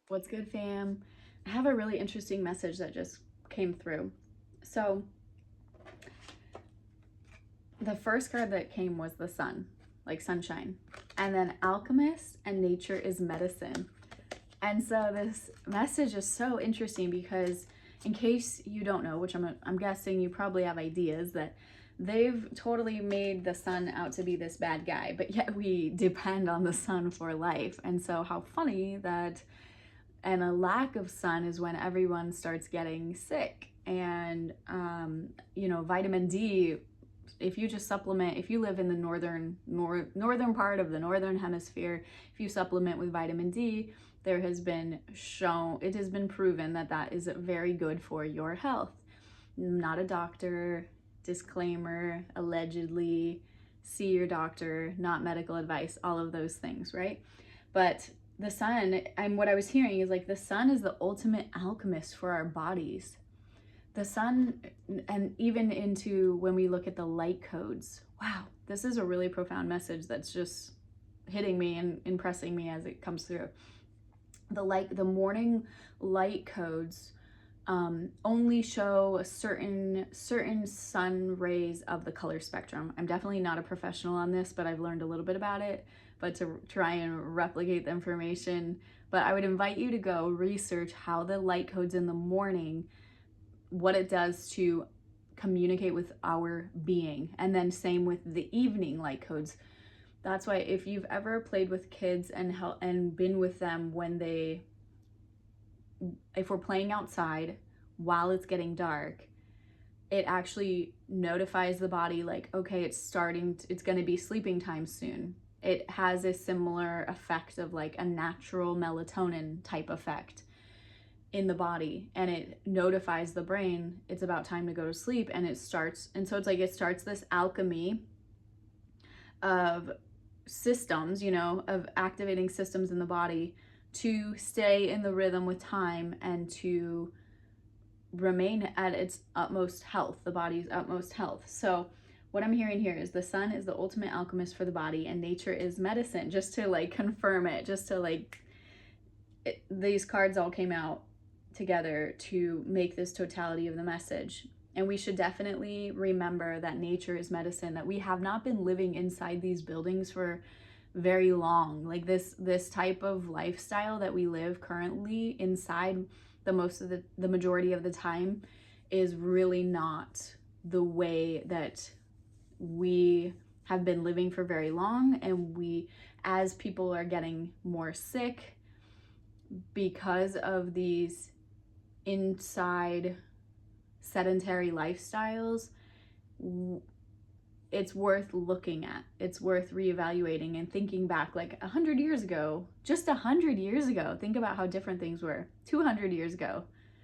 What's good, fam? I have a really interesting message that just came through. So, the first card that came was the sun, like sunshine. And then Alchemist and nature is medicine. And so this message is so interesting because in case you don't know, which I'm guessing you probably have ideas that they've totally made the sun out to be this bad guy, but yet we depend on the sun for life. And so how funny that and a lack of sun is when everyone starts getting sick. And vitamin D, if you just supplement, if you live in the northern part of the northern hemisphere, if you supplement with vitamin D, it has been proven that that is very good for your health. I'm not a doctor, disclaimer, allegedly, see your doctor, not medical advice, all of those things, right? But the sun, and what I was hearing is like the sun is the ultimate alchemist for our bodies. The sun, and even into when we look at the light codes. Wow, this is a really profound message that's just hitting me and impressing me as it comes through. The morning light codes only show a certain sun rays of the color spectrum. I'm definitely not a professional on this, but I've learned a little bit about it, but to try and replicate the information. But I would invite you to go research how the light codes in the morning, what it does to communicate with our being, and then same with the evening light codes. That's why if you've ever played with kids and been with them if we're playing outside while it's getting dark, it actually notifies the body like, okay, it's going to be sleeping time soon. It has a similar effect of like a natural melatonin type effect in the body, and it notifies the brain it's about time to go to sleep. And it starts this alchemy of systems, of activating systems in the body to stay in the rhythm with time and to remain at its utmost health, the body's utmost health. So what I'm hearing here is the sun is the ultimate alchemist for the body and nature is medicine, just to like confirm it, these cards all came out together to make this totality of the message. And we should definitely remember that nature is medicine, that we have not been living inside these buildings for very long. Like this type of lifestyle that we live currently inside the majority of the time is really not the way that we have been living for very long. And as people are getting more sick because of these inside sedentary lifestyles, it's worth looking at. It's worth reevaluating and thinking back like 100 years ago, just 100 years ago. Think about how different things were 200 years ago,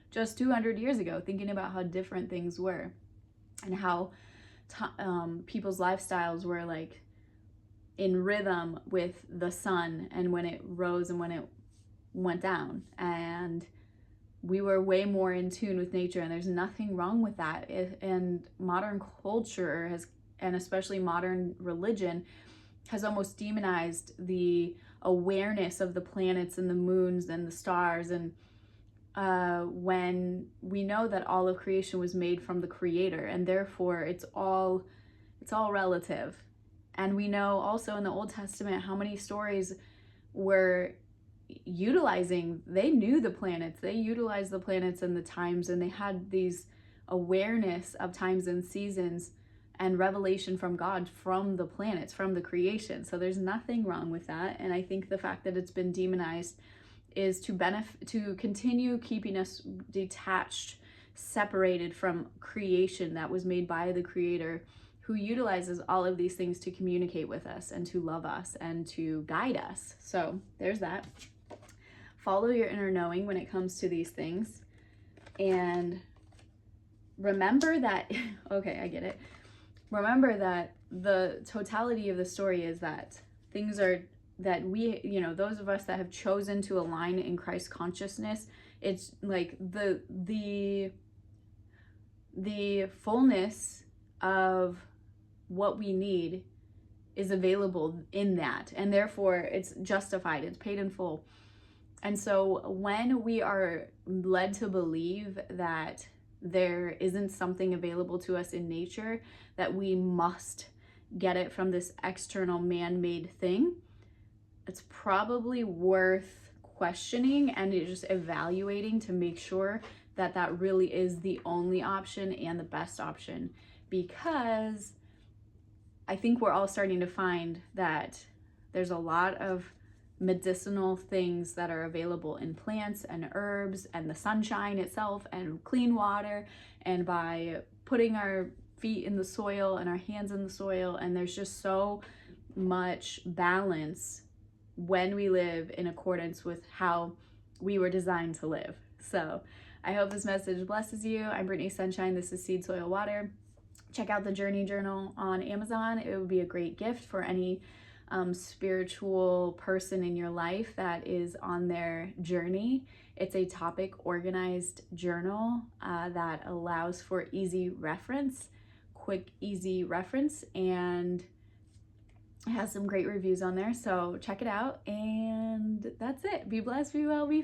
just 200 years ago, thinking about how different things were and how people's lifestyles were like in rhythm with the sun and when it rose and when it went down. And we were way more in tune with nature, and there's nothing wrong with that. And modern culture and especially modern religion has almost demonized the awareness of the planets and the moons and the stars. And when we know that all of creation was made from the creator, and therefore it's all relative. And we know also in the Old Testament how many stories were they knew the planets, they utilized the planets and the times, and they had these awareness of times and seasons and revelation from God, from the planets, from the creation. So there's nothing wrong with that. And I think the fact that it's been demonized is to continue keeping us detached, separated from creation that was made by the creator, who utilizes all of these things to communicate with us and to love us and to guide us. So there's that. Follow your inner knowing when it comes to these things. And remember that, okay, I get it. Remember that the totality of the story is that things are, that we, those of us that have chosen to align in Christ consciousness, it's like the fullness of what we need is available in that. And therefore it's justified, it's paid in full. And so when we are led to believe that there isn't something available to us in nature, that we must get it from this external man-made thing, it's probably worth questioning and just evaluating to make sure that that really is the only option and the best option. Because I think we're all starting to find that there's a lot of medicinal things that are available in plants and herbs and the sunshine itself and clean water, and by putting our feet in the soil and our hands in the soil. And there's just so much balance when we live in accordance with how we were designed to live. So I hope this message blesses you. I'm Brittany Sunshine. This is Seed, Soil, Water. Check out the Journey Journal on Amazon. It would be a great gift for any spiritual person in your life that is on their journey. It's a topic organized journal that allows for easy reference, quick, easy reference, and it has some great reviews on there. So check it out. And that's it. Be blessed, be well, be